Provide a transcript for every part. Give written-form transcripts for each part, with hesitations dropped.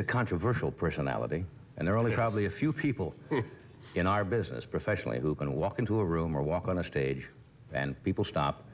a controversial personality, and there are only probably a few people in our business professionally who can walk into a room or walk on a stage and people stop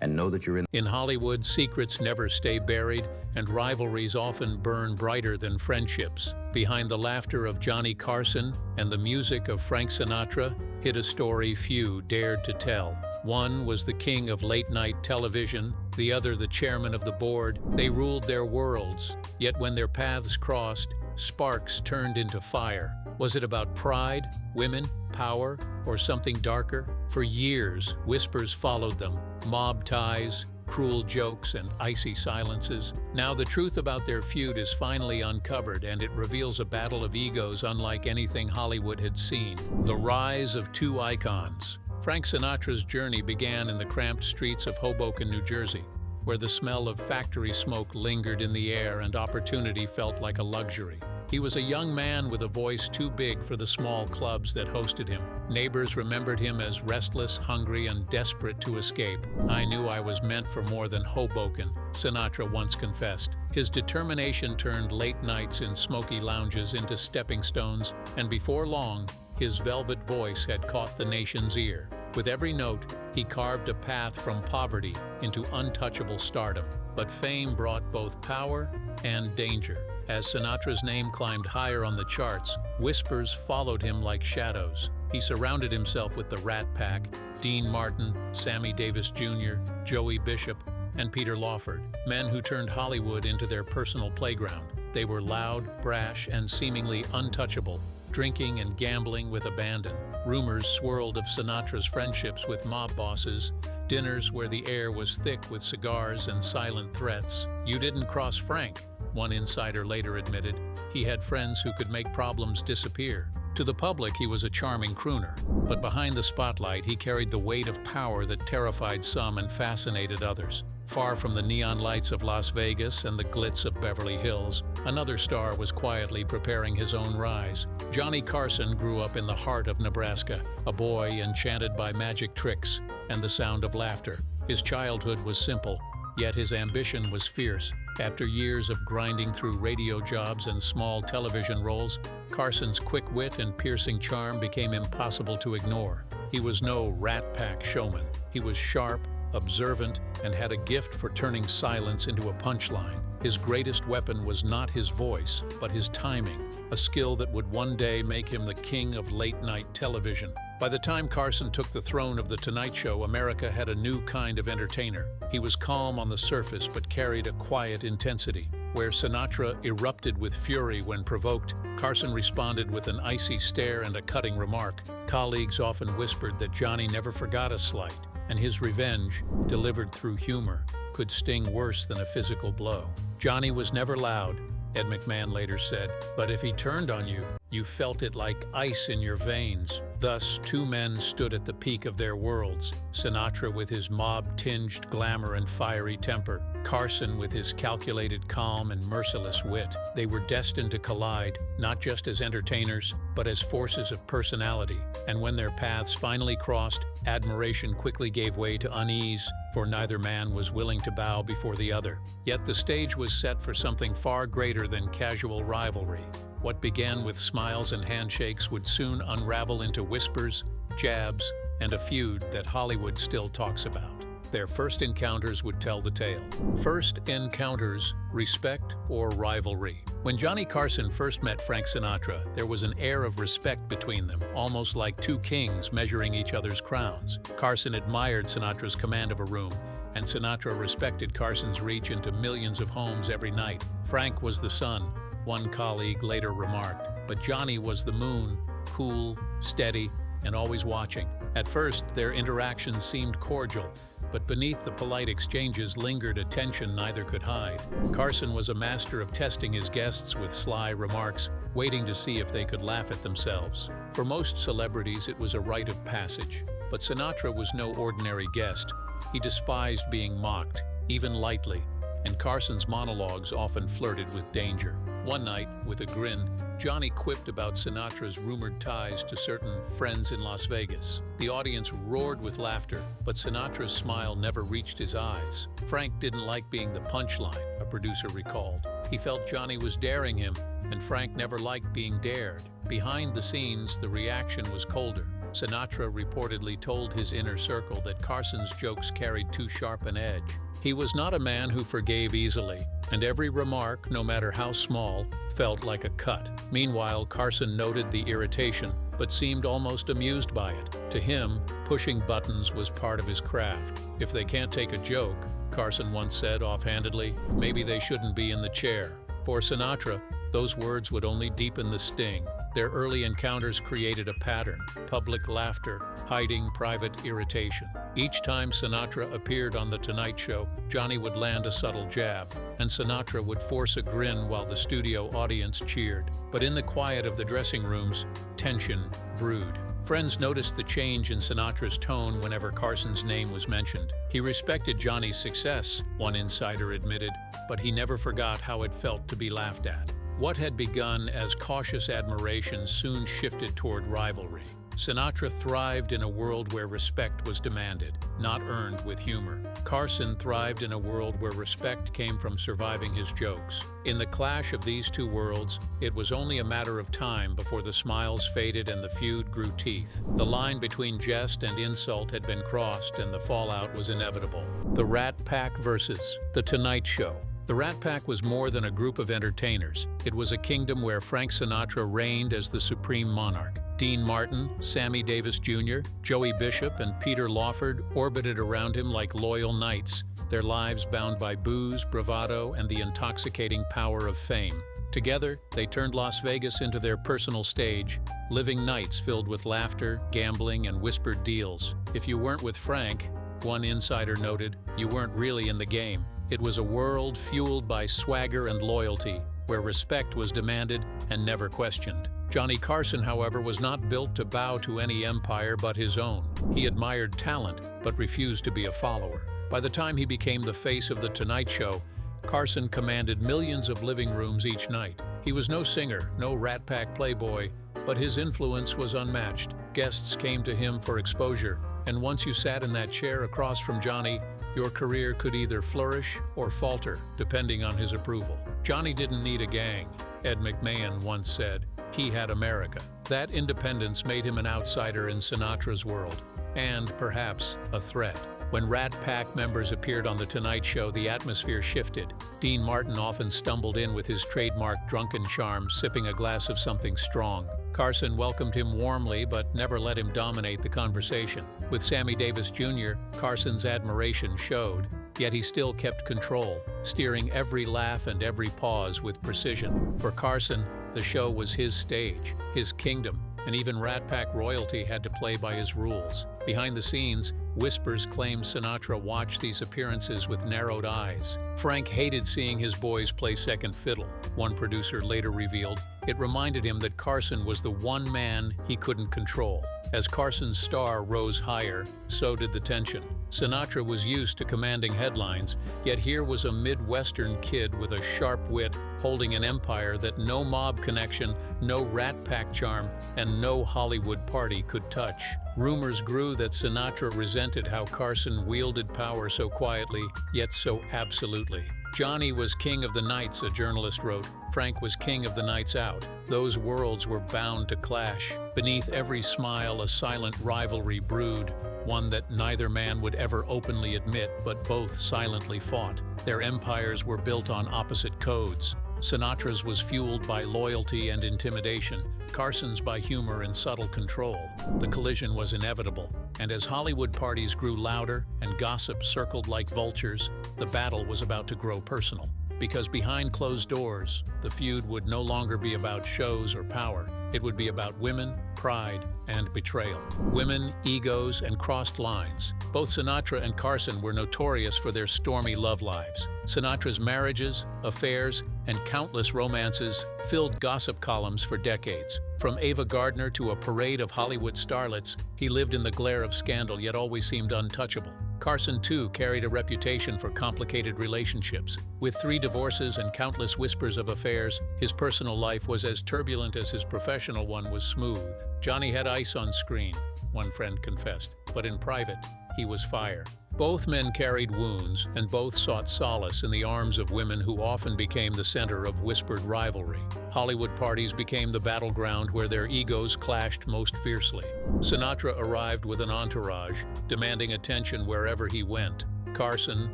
and know that you're in. In Hollywood, secrets never stay buried, and rivalries often burn brighter than friendships. Behind the laughter of Johnny Carson and the music of Frank Sinatra hid a story few dared to tell. One was the king of late-night television, the other the chairman of the board. They ruled their worlds, yet when their paths crossed, sparks turned into fire. Was it about pride, women, power, or something darker? For years, whispers followed them, mob ties, cruel jokes, and icy silences. Now the truth about their feud is finally uncovered, and it reveals a battle of egos unlike anything Hollywood had seen. The rise of two icons. Frank Sinatra's journey began in the cramped streets of Hoboken, New Jersey, where the smell of factory smoke lingered in the air and opportunity felt like a luxury. He was a young man with a voice too big for the small clubs that hosted him. Neighbors remembered him as restless, hungry, and desperate to escape. "I knew I was meant for more than Hoboken," Sinatra once confessed. His determination turned late nights in smoky lounges into stepping stones, and before long, his velvet voice had caught the nation's ear. With every note, he carved a path from poverty into untouchable stardom. But fame brought both power and danger. As Sinatra's name climbed higher on the charts, whispers followed him like shadows. He surrounded himself with the Rat Pack, Dean Martin, Sammy Davis Jr., Joey Bishop, and Peter Lawford, men who turned Hollywood into their personal playground. They were loud, brash, and seemingly untouchable, drinking and gambling with abandon. Rumors swirled of Sinatra's friendships with mob bosses, dinners where the air was thick with cigars and silent threats. "You didn't cross Frank," one insider later admitted. He had friends who could make problems disappear. To the public, he was a charming crooner, but behind the spotlight, he carried the weight of power that terrified some and fascinated others. Far from the neon lights of Las Vegas and the glitz of Beverly Hills, another star was quietly preparing his own rise. Johnny Carson grew up in the heart of Nebraska, a boy enchanted by magic tricks and the sound of laughter. His childhood was simple, yet his ambition was fierce. After years of grinding through radio jobs and small television roles, Carson's quick wit and piercing charm became impossible to ignore. He was no Rat Pack showman. He was sharp, observant, and had a gift for turning silence into a punchline. His greatest weapon was not his voice, but his timing, a skill that would one day make him the king of late-night television. By the time Carson took the throne of The Tonight Show, America had a new kind of entertainer. He was calm on the surface but carried a quiet intensity. Where Sinatra erupted with fury when provoked, Carson responded with an icy stare and a cutting remark. Colleagues often whispered that Johnny never forgot a slight, and his revenge, delivered through humor, could sting worse than a physical blow. Johnny was never loud, Ed McMahon later said, but if he turned on you, you felt it like ice in your veins. Thus, two men stood at the peak of their worlds, Sinatra with his mob-tinged glamour and fiery temper, Carson with his calculated calm and merciless wit. They were destined to collide, not just as entertainers, but as forces of personality. And when their paths finally crossed, admiration quickly gave way to unease, for neither man was willing to bow before the other. Yet the stage was set for something far greater than casual rivalry. What began with smiles and handshakes would soon unravel into whispers, jabs, and a feud that Hollywood still talks about. Their first encounters would tell the tale. First encounters, respect or rivalry. When Johnny Carson first met Frank Sinatra, there was an air of respect between them, almost like two kings measuring each other's crowns. Carson admired Sinatra's command of a room, and Sinatra respected Carson's reach into millions of homes every night. Frank was the sun, one colleague later remarked, but Johnny was the moon, cool, steady, and always watching. At first, their interactions seemed cordial, but beneath the polite exchanges lingered a tension neither could hide. Carson was a master of testing his guests with sly remarks, waiting to see if they could laugh at themselves. For most celebrities, it was a rite of passage, but Sinatra was no ordinary guest. He despised being mocked, even lightly, and Carson's monologues often flirted with danger. One night, with a grin, Johnny quipped about Sinatra's rumored ties to certain friends in Las Vegas. The audience roared with laughter, but Sinatra's smile never reached his eyes. Frank didn't like being the punchline, a producer recalled. He felt Johnny was daring him, and Frank never liked being dared. Behind the scenes, the reaction was colder. Sinatra reportedly told his inner circle that Carson's jokes carried too sharp an edge. He was not a man who forgave easily, and every remark, no matter how small, felt like a cut. Meanwhile, Carson noted the irritation, but seemed almost amused by it. To him, pushing buttons was part of his craft. If they can't take a joke, Carson once said offhandedly, maybe they shouldn't be in the chair. For Sinatra, those words would only deepen the sting. Their early encounters created a pattern: public laughter, hiding private irritation. Each time Sinatra appeared on The Tonight Show, Johnny would land a subtle jab, and Sinatra would force a grin while the studio audience cheered. But in the quiet of the dressing rooms, tension brewed. Friends noticed the change in Sinatra's tone whenever Carson's name was mentioned. He respected Johnny's success, one insider admitted, but he never forgot how it felt to be laughed at. What had begun as cautious admiration soon shifted toward rivalry. Sinatra thrived in a world where respect was demanded, not earned with humor. Carson thrived in a world where respect came from surviving his jokes. In the clash of these two worlds, it was only a matter of time before the smiles faded and the feud grew teeth. The line between jest and insult had been crossed, and the fallout was inevitable. The Rat Pack versus The Tonight Show. The Rat Pack was more than a group of entertainers. It was a kingdom where Frank Sinatra reigned as the supreme monarch. Dean Martin, Sammy Davis Jr., Joey Bishop, and Peter Lawford orbited around him like loyal knights, their lives bound by booze, bravado, and the intoxicating power of fame. Together, they turned Las Vegas into their personal stage, living nights filled with laughter, gambling, and whispered deals. If you weren't with Frank, one insider noted, you weren't really in the game. It was a world fueled by swagger and loyalty, where respect was demanded and never questioned. Johnny Carson, however, was not built to bow to any empire but his own. He admired talent, but refused to be a follower. By the time he became the face of The Tonight Show, Carson commanded millions of living rooms each night. He was no singer, no Rat Pack playboy, but his influence was unmatched. Guests came to him for exposure, and once you sat in that chair across from Johnny, your career could either flourish or falter, depending on his approval. Johnny didn't need a gang. Ed McMahon once said, he had America. That independence made him an outsider in Sinatra's world, and perhaps a threat. When Rat Pack members appeared on The Tonight Show, the atmosphere shifted. Dean Martin often stumbled in with his trademark drunken charm, sipping a glass of something strong. Carson welcomed him warmly, but never let him dominate the conversation. With Sammy Davis Jr., Carson's admiration showed, yet he still kept control, steering every laugh and every pause with precision. For Carson, the show was his stage, his kingdom, and even Rat Pack royalty had to play by his rules. Behind the scenes, whispers claimed Sinatra watched these appearances with narrowed eyes. Frank hated seeing his boys play second fiddle. One producer later revealed, it reminded him that Carson was the one man he couldn't control. As Carson's star rose higher, so did the tension. Sinatra was used to commanding headlines, yet here was a Midwestern kid with a sharp wit holding an empire that no mob connection, no Rat Pack charm, and no Hollywood party could touch. Rumors grew that Sinatra resented how Carson wielded power so quietly, yet so absolutely. Johnny was king of the nights, a journalist wrote. Frank was king of the nights out. Those worlds were bound to clash. Beneath every smile, a silent rivalry brewed, one that neither man would ever openly admit, but both silently fought. Their empires were built on opposite codes. Sinatra's was fueled by loyalty and intimidation, Carson's by humor and subtle control. The collision was inevitable, and as Hollywood parties grew louder and gossip circled like vultures, the battle was about to grow personal. Because behind closed doors, the feud would no longer be about shows or power. It would be about women, pride, and betrayal. Women, egos, and crossed lines. Both Sinatra and Carson were notorious for their stormy love lives. Sinatra's marriages, affairs, and countless romances filled gossip columns for decades. From Ava Gardner to a parade of Hollywood starlets, he lived in the glare of scandal yet always seemed untouchable. Carson, too, carried a reputation for complicated relationships. With 3 divorces and countless whispers of affairs, his personal life was as turbulent as his professional one was smooth. Johnny had ice on screen, one friend confessed, but in private, he was fire. Both men carried wounds, and both sought solace in the arms of women who often became the center of whispered rivalry. Hollywood parties became the battleground where their egos clashed most fiercely. Sinatra arrived with an entourage, demanding attention wherever he went. Carson,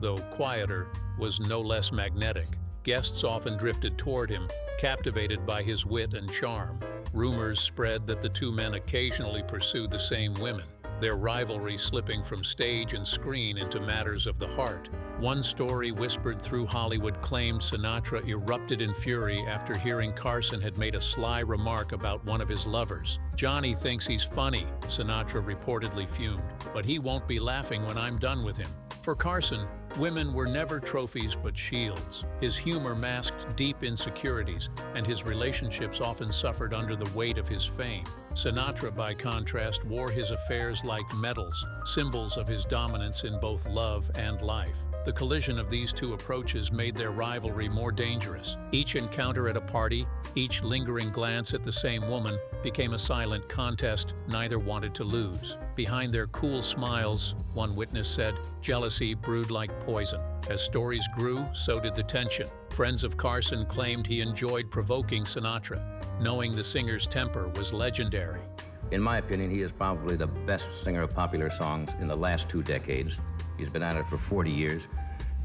though quieter, was no less magnetic. Guests often drifted toward him, captivated by his wit and charm. Rumors spread that the 2 men occasionally pursued the same women, their rivalry slipping from stage and screen into matters of the heart. One story whispered through Hollywood claimed Sinatra erupted in fury after hearing Carson had made a sly remark about one of his lovers. "Johnny thinks he's funny," Sinatra reportedly fumed, "but he won't be laughing when I'm done with him." For Carson, women were never trophies but shields. His humor masked deep insecurities, and his relationships often suffered under the weight of his fame. Sinatra, by contrast, wore his affairs like medals, symbols of his dominance in both love and life. The collision of these 2 approaches made their rivalry more dangerous. Each encounter at a party, each lingering glance at the same woman, became a silent contest neither wanted to lose. Behind their cool smiles, one witness said, jealousy brewed like poison. As stories grew, so did the tension. Friends of Carson claimed he enjoyed provoking Sinatra, knowing the singer's temper was legendary. In my opinion, he is probably the best singer of popular songs in the last 2 decades. He's been at it for 40 years,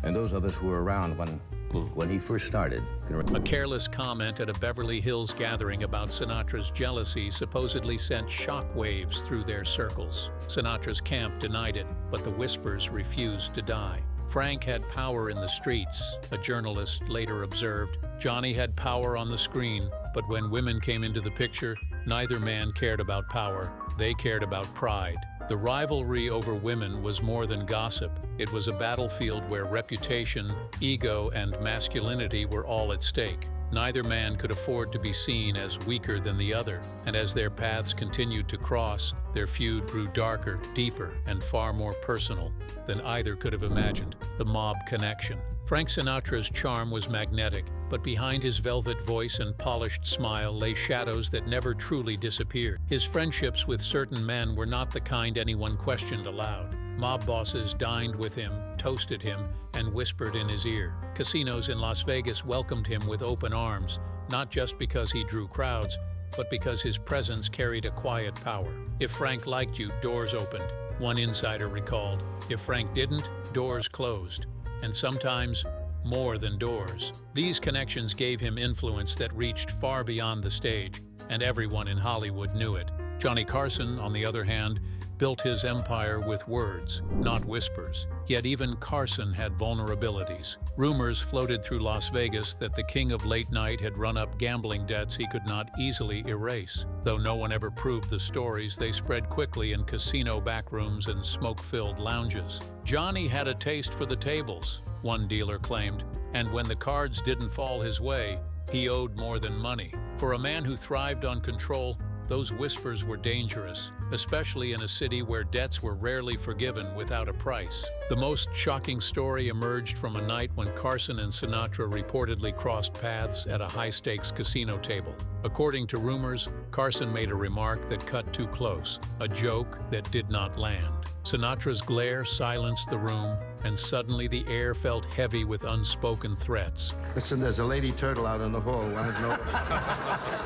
and those of us who were around when he first started can remember. A careless comment at a Beverly Hills gathering about Sinatra's jealousy supposedly sent shockwaves through their circles. Sinatra's camp denied it, but the whispers refused to die. Frank had power in the streets, a journalist later observed. Johnny had power on the screen, but when women came into the picture, neither man cared about power. They cared about pride. The rivalry over women was more than gossip. It was a battlefield where reputation, ego, and masculinity were all at stake. Neither man could afford to be seen as weaker than the other, and as their paths continued to cross, their feud grew darker, deeper, and far more personal than either could have imagined. The mob connection. Frank Sinatra's charm was magnetic, but behind his velvet voice and polished smile lay shadows that never truly disappeared. His friendships with certain men were not the kind anyone questioned aloud. Mob bosses dined with him, toasted him, and whispered in his ear. Casinos in Las Vegas welcomed him with open arms, not just because he drew crowds, but because his presence carried a quiet power. If Frank liked you, doors opened, one insider recalled. If Frank didn't, doors closed. And sometimes, more than doors. These connections gave him influence that reached far beyond the stage, and everyone in Hollywood knew it. Johnny Carson, on the other hand, built his empire with words, not whispers. Yet even Carson had vulnerabilities. Rumors floated through Las Vegas that the king of late night had run up gambling debts he could not easily erase. Though no one ever proved the stories, they spread quickly in casino backrooms and smoke-filled lounges. Johnny had a taste for the tables, one dealer claimed, and when the cards didn't fall his way, he owed more than money. For a man who thrived on control, those whispers were dangerous, especially in a city where debts were rarely forgiven without a price. The most shocking story emerged from a night when Carson and Sinatra reportedly crossed paths at a high-stakes casino table. According to rumors, Carson made a remark that cut too close, a joke that did not land. Sinatra's glare silenced the room, and suddenly the air felt heavy with unspoken threats. Listen, there's a lady turtle out in the hall. Want to know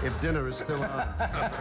if dinner is still on?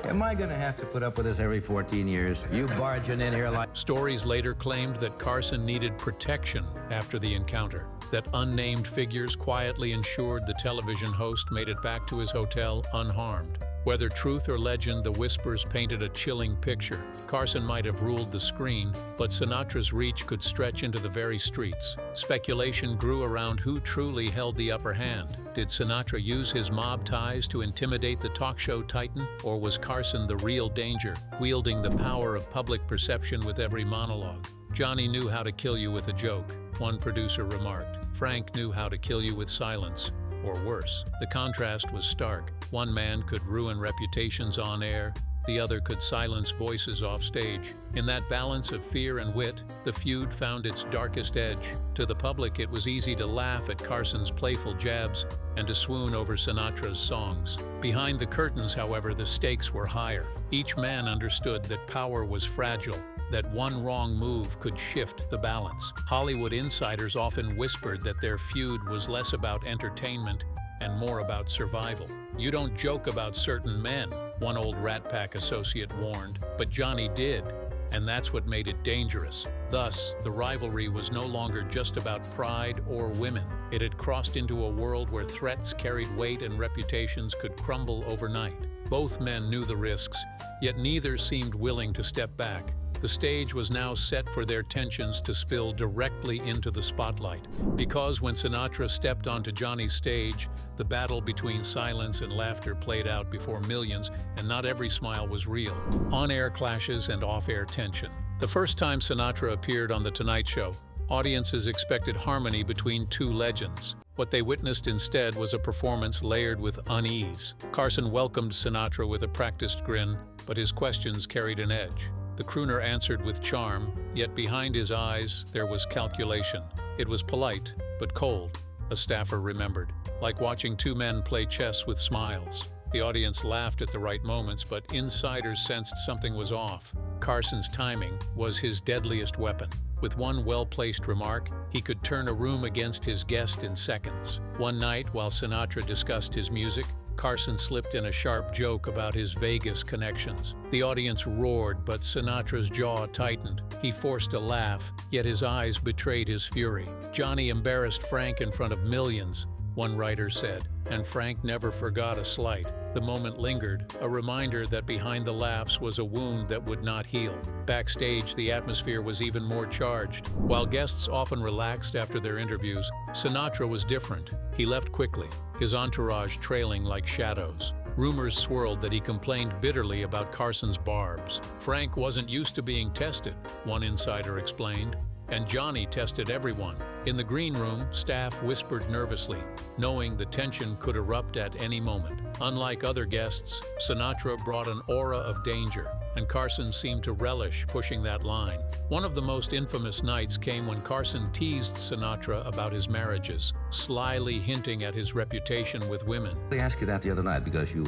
Am I going to have to put up with this every 14 years? You barging in here like... Stories later claimed that Carson needed protection after the encounter, that unnamed figures quietly ensured the television host made it back to his hotel unharmed. Whether truth or legend, the whispers painted a chilling picture. Carson might have ruled the screen, but Sinatra's reach could stretch into the very streets. Speculation grew around who truly held the upper hand. Did Sinatra use his mob ties to intimidate the talk show titan, or was Carson the real danger, wielding the power of public perception with every monologue? Johnny knew how to kill you with a joke, one producer remarked. Frank knew how to kill you with silence. Or worse. The contrast was stark. One man could ruin reputations on air, the other could silence voices off stage. In that balance of fear and wit, the feud found its darkest edge. To the public, it was easy to laugh at Carson's playful jabs and to swoon over Sinatra's songs. Behind the curtains, however, the stakes were higher. Each man understood that power was fragile, that one wrong move could shift the balance. Hollywood insiders often whispered that their feud was less about entertainment and more about survival. "You don't joke about certain men," one old Rat Pack associate warned, but Johnny did, and that's what made it dangerous. Thus, the rivalry was no longer just about pride or women. It had crossed into a world where threats carried weight and reputations could crumble overnight. Both men knew the risks, yet neither seemed willing to step back. The stage was now set for their tensions to spill directly into the spotlight. Because when Sinatra stepped onto Johnny's stage, the battle between silence and laughter played out before millions, and not every smile was real. On-air clashes and off-air tension. The first time Sinatra appeared on The Tonight Show, audiences expected harmony between two legends. What they witnessed instead was a performance layered with unease. Carson welcomed Sinatra with a practiced grin, but his questions carried an edge. The crooner answered with charm, yet behind his eyes there was calculation. It was polite, but cold, a staffer remembered, like watching two men play chess with smiles. The audience laughed at the right moments, but insiders sensed something was off. Carson's timing was his deadliest weapon. With one well-placed remark, he could turn a room against his guest in seconds. One night, while Sinatra discussed his music, Carson slipped in a sharp joke about his Vegas connections. The audience roared, but Sinatra's jaw tightened. He forced a laugh, yet his eyes betrayed his fury. "Johnny embarrassed Frank in front of millions," one writer said, and Frank never forgot a slight. The moment lingered, a reminder that behind the laughs was a wound that would not heal. Backstage, the atmosphere was even more charged. While guests often relaxed after their interviews, Sinatra was different. He left quickly, his entourage trailing like shadows. Rumors swirled that he complained bitterly about Carson's barbs. "Frank wasn't used to being tested," one insider explained, and Johnny tested everyone. In the green room, staff whispered nervously, knowing the tension could erupt at any moment. Unlike other guests, Sinatra brought an aura of danger, and Carson seemed to relish pushing that line. One of the most infamous nights came when Carson teased Sinatra about his marriages, slyly hinting at his reputation with women. They asked you that the other night because you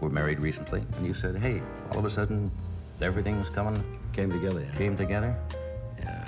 were married recently, and you said, "Hey, all of a sudden, everything's Came together, yeah. came together." Yeah.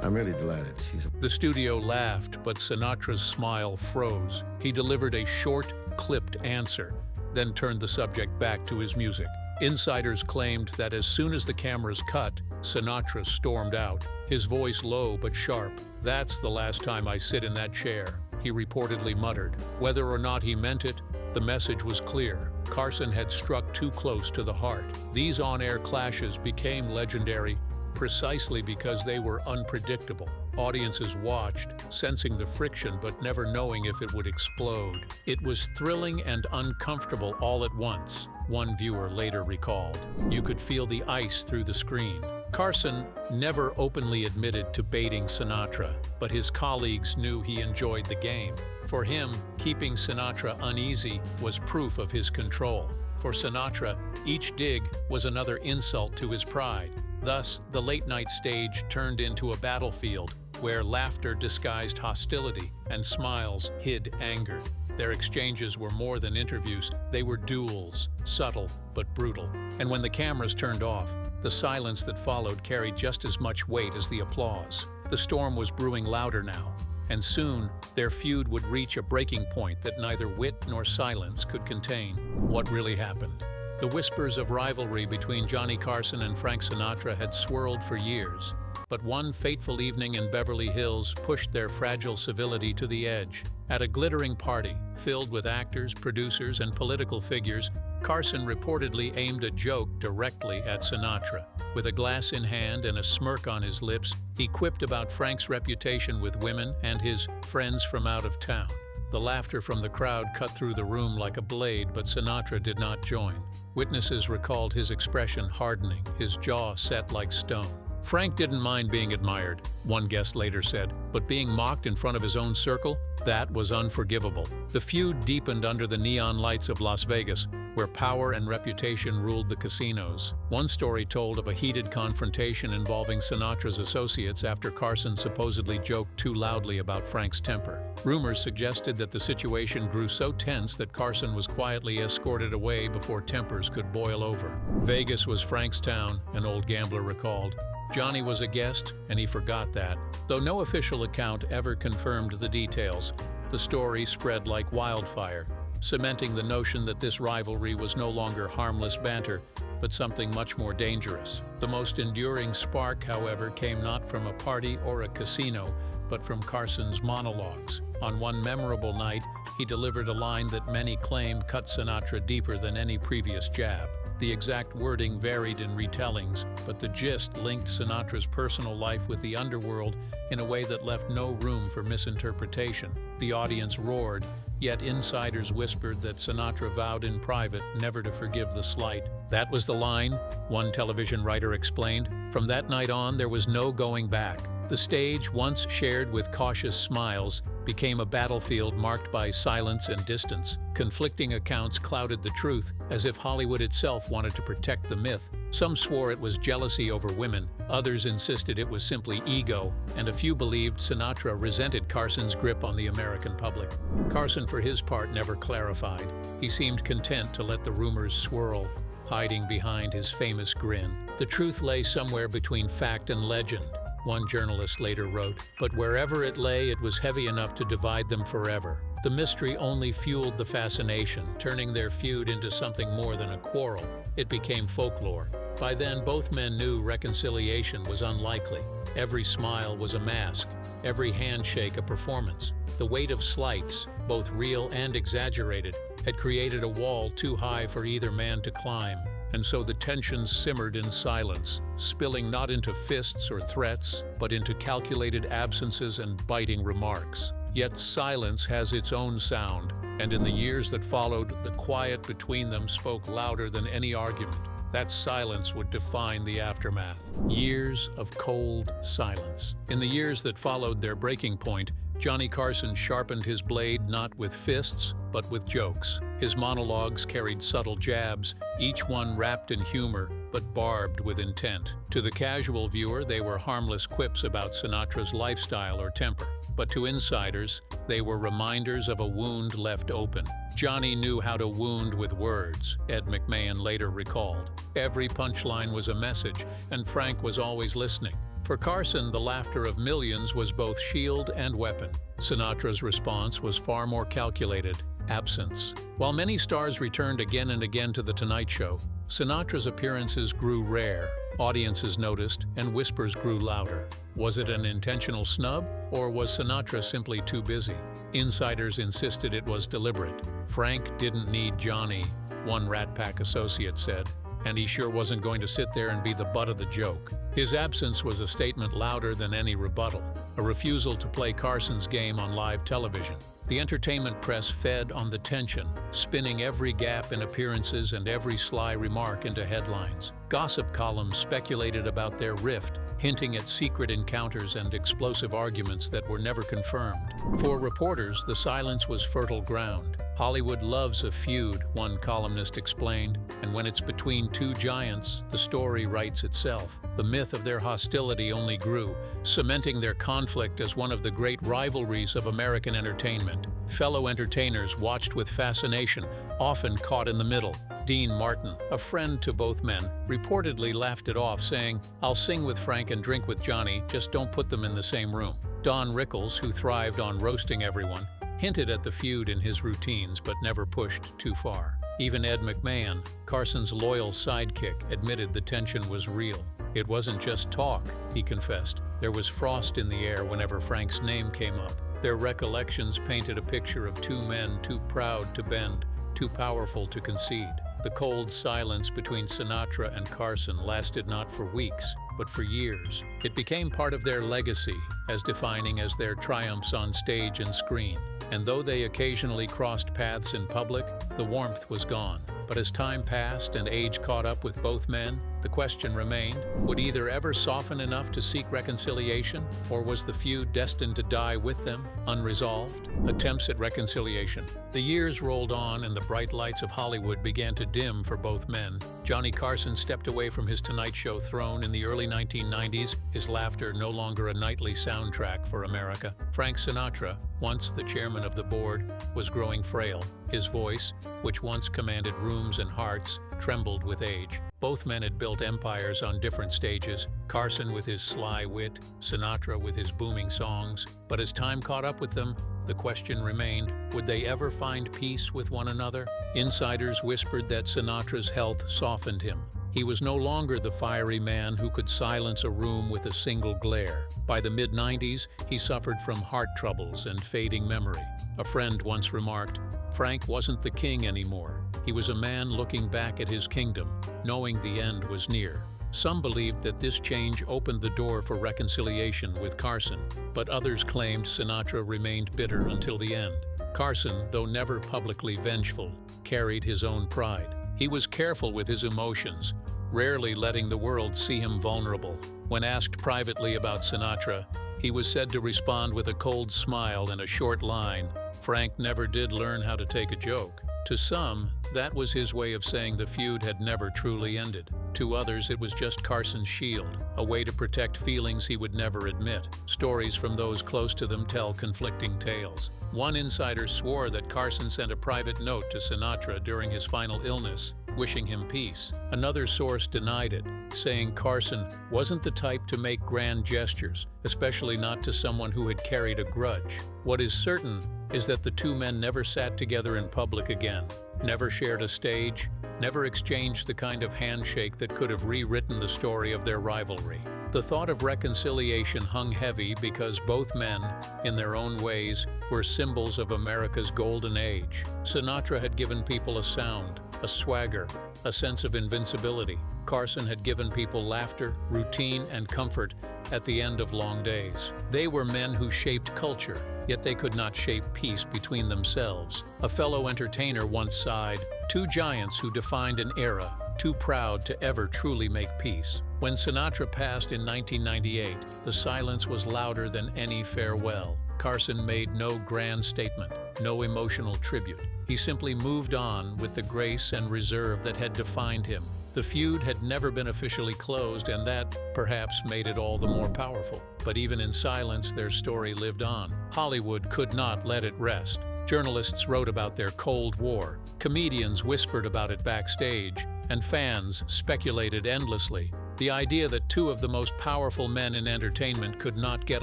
I'm really delighted. The studio laughed, but Sinatra's smile froze. He delivered a short, clipped answer, then turned the subject back to his music. Insiders claimed that as soon as the cameras cut, Sinatra stormed out, his voice low but sharp. "That's the last time I sit in that chair," he reportedly muttered. Whether or not he meant it, the message was clear. Carson had struck too close to the heart. These on-air clashes became legendary precisely because they were unpredictable. Audiences watched, sensing the friction but never knowing if it would explode. "It was thrilling and uncomfortable all at once," one viewer later recalled. "You could feel the ice through the screen." Carson never openly admitted to baiting Sinatra, but his colleagues knew he enjoyed the game. For him, keeping Sinatra uneasy was proof of his control. For Sinatra, each dig was another insult to his pride. Thus, the late-night stage turned into a battlefield where laughter disguised hostility and smiles hid anger. Their exchanges were more than interviews, they were duels, subtle but brutal. And when the cameras turned off, the silence that followed carried just as much weight as the applause. The storm was brewing louder now, and soon their feud would reach a breaking point that neither wit nor silence could contain. What really happened? The whispers of rivalry between Johnny Carson and Frank Sinatra had swirled for years, but one fateful evening in Beverly Hills pushed their fragile civility to the edge. At a glittering party, filled with actors, producers, and political figures, Carson reportedly aimed a joke directly at Sinatra. With a glass in hand and a smirk on his lips, he quipped about Frank's reputation with women and his friends from out of town. The laughter from the crowd cut through the room like a blade, but Sinatra did not join. Witnesses recalled his expression hardening, his jaw set like stone. Frank didn't mind being admired, one guest later said, but being mocked in front of his own circle, that was unforgivable. The feud deepened under the neon lights of Las Vegas, where power and reputation ruled the casinos. One story told of a heated confrontation involving Sinatra's associates after Carson supposedly joked too loudly about Frank's temper. Rumors suggested that the situation grew so tense that Carson was quietly escorted away before tempers could boil over. Vegas was Frank's town, an old gambler recalled. Johnny was a guest, and he forgot that. Though no official account ever confirmed the details, the story spread like wildfire, cementing the notion that this rivalry was no longer harmless banter, but something much more dangerous. The most enduring spark, however, came not from a party or a casino, but from Carson's monologues. On one memorable night, he delivered a line that many claim cut Sinatra deeper than any previous jab. The exact wording varied in retellings, but the gist linked Sinatra's personal life with the underworld in a way that left no room for misinterpretation. The audience roared, yet insiders whispered that Sinatra vowed in private never to forgive the slight. That was the line, one television writer explained. From that night on, there was no going back. The stage, once shared with cautious smiles, became a battlefield marked by silence and distance. Conflicting accounts clouded the truth, as if Hollywood itself wanted to protect the myth. Some swore it was jealousy over women, others insisted it was simply ego, and a few believed Sinatra resented Carson's grip on the American public. Carson, for his part, never clarified. He seemed content to let the rumors swirl, hiding behind his famous grin. The truth lay somewhere between fact and legend, one journalist later wrote, but wherever it lay, it was heavy enough to divide them forever. The mystery only fueled the fascination, turning their feud into something more than a quarrel. It became folklore. By then, both men knew reconciliation was unlikely. Every smile was a mask, every handshake a performance. The weight of slights, both real and exaggerated, had created a wall too high for either man to climb. And so the tensions simmered in silence, spilling not into fists or threats, but into calculated absences and biting remarks. Yet silence has its own sound, and in the years that followed, the quiet between them spoke louder than any argument. That silence would define the aftermath. Years of cold silence. In the years that followed their breaking point, Johnny Carson sharpened his blade not with fists, but with jokes. His monologues carried subtle jabs, each one wrapped in humor, but barbed with intent. To the casual viewer, they were harmless quips about Sinatra's lifestyle or temper. But to insiders, they were reminders of a wound left open. Johnny knew how to wound with words, Ed McMahon later recalled. Every punchline was a message, and Frank was always listening. For Carson, the laughter of millions was both shield and weapon. Sinatra's response was far more calculated: absence. While many stars returned again and again to The Tonight Show, Sinatra's appearances grew rare. Audiences noticed, and whispers grew louder. Was it an intentional snub, or was Sinatra simply too busy? Insiders insisted it was deliberate. Frank didn't need Johnny, one Rat Pack associate said, and he sure wasn't going to sit there and be the butt of the joke. His absence was a statement louder than any rebuttal, a refusal to play Carson's game on live television. The entertainment press fed on the tension, spinning every gap in appearances and every sly remark into headlines. Gossip columns speculated about their rift, hinting at secret encounters and explosive arguments that were never confirmed. For reporters, the silence was fertile ground. Hollywood loves a feud, one columnist explained, and when it's between two giants, the story writes itself. The myth of their hostility only grew, cementing their conflict as one of the great rivalries of American entertainment. Fellow entertainers watched with fascination, often caught in the middle. Dean Martin, a friend to both men, reportedly laughed it off, saying, "I'll sing with Frank and drink with Johnny, just don't put them in the same room." Don Rickles, who thrived on roasting everyone, hinted at the feud in his routines but never pushed too far. Even Ed McMahon, Carson's loyal sidekick, admitted the tension was real. It wasn't just talk, he confessed. There was frost in the air whenever Frank's name came up. Their recollections painted a picture of two men too proud to bend, too powerful to concede. The cold silence between Sinatra and Carson lasted not for weeks, but for years. It became part of their legacy, as defining as their triumphs on stage and screen. And though they occasionally crossed paths in public, the warmth was gone. But as time passed and age caught up with both men, The question remained, would either ever soften enough to seek reconciliation, or was the feud destined to die with them, unresolved? Attempts at reconciliation. The years rolled on and the bright lights of Hollywood began to dim for both men. Johnny Carson stepped away from his Tonight Show throne in the early 1990s, his laughter no longer a nightly soundtrack for America. Frank Sinatra, once the chairman of the board, was growing frail. His voice, which once commanded rooms and hearts, trembled with age. Both men had built empires on different stages, Carson with his sly wit, Sinatra with his booming songs. But as time caught up with them, the question remained, would they ever find peace with one another? Insiders whispered that Sinatra's health softened him. He was no longer the fiery man who could silence a room with a single glare. By the mid-90s, he suffered from heart troubles and fading memory. A friend once remarked, Frank wasn't the king anymore. He was a man looking back at his kingdom, knowing the end was near. Some believed that this change opened the door for reconciliation with Carson, but others claimed Sinatra remained bitter until the end. Carson, though never publicly vengeful, carried his own pride. He was careful with his emotions, rarely letting the world see him vulnerable. When asked privately about Sinatra, he was said to respond with a cold smile and a short line, "Frank never did learn how to take a joke." To some, that was his way of saying the feud had never truly ended. To others, it was just Carson's shield, a way to protect feelings he would never admit. Stories from those close to them tell conflicting tales. One insider swore that Carson sent a private note to Sinatra during his final illness, wishing him peace. Another source denied it, saying Carson wasn't the type to make grand gestures, especially not to someone who had carried a grudge. What is certain is that the two men never sat together in public again, never shared a stage, never exchanged the kind of handshake that could have rewritten the story of their rivalry. The thought of reconciliation hung heavy because both men, in their own ways, were symbols of America's golden age. Sinatra had given people a sound, a swagger, a sense of invincibility. Carson had given people laughter, routine, and comfort at the end of long days. They were men who shaped culture, yet they could not shape peace between themselves. A fellow entertainer once sighed, "Two giants who defined an era, too proud to ever truly make peace." When Sinatra passed in 1998, the silence was louder than any farewell. Carson made no grand statement, no emotional tribute. He simply moved on with the grace and reserve that had defined him. The feud had never been officially closed, and that, perhaps, made it all the more powerful. But even in silence, their story lived on. Hollywood could not let it rest. Journalists wrote about their Cold War, comedians whispered about it backstage, and fans speculated endlessly. The idea that two of the most powerful men in entertainment could not get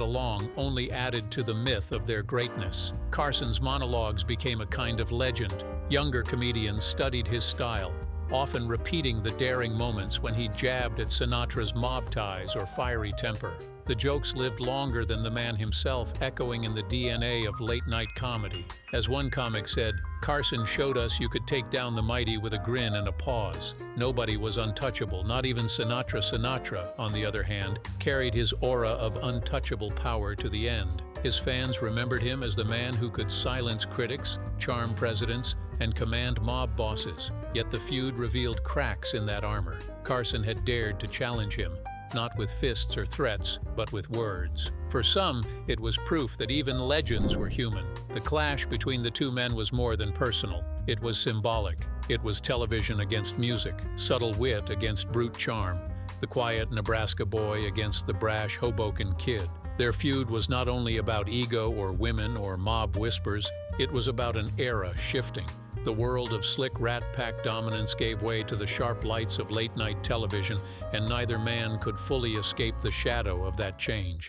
along only added to the myth of their greatness. Carson's monologues became a kind of legend. Younger comedians studied his style, often repeating the daring moments when he jabbed at Sinatra's mob ties or fiery temper. The jokes lived longer than the man himself, echoing in the DNA of late-night comedy. As one comic said, Carson showed us you could take down the mighty with a grin and a pause. Nobody was untouchable, not even Sinatra. Sinatra, on the other hand, carried his aura of untouchable power to the end. His fans remembered him as the man who could silence critics, charm presidents, and command mob bosses. Yet the feud revealed cracks in that armor. Carson had dared to challenge him, not with fists or threats, but with words. For some, it was proof that even legends were human. The clash between the two men was more than personal. It was symbolic. It was television against music, subtle wit against brute charm, the quiet Nebraska boy against the brash Hoboken kid. Their feud was not only about ego or women or mob whispers, it was about an era shifting. The world of slick Rat Pack dominance gave way to the sharp lights of late-night television, and neither man could fully escape the shadow of that change.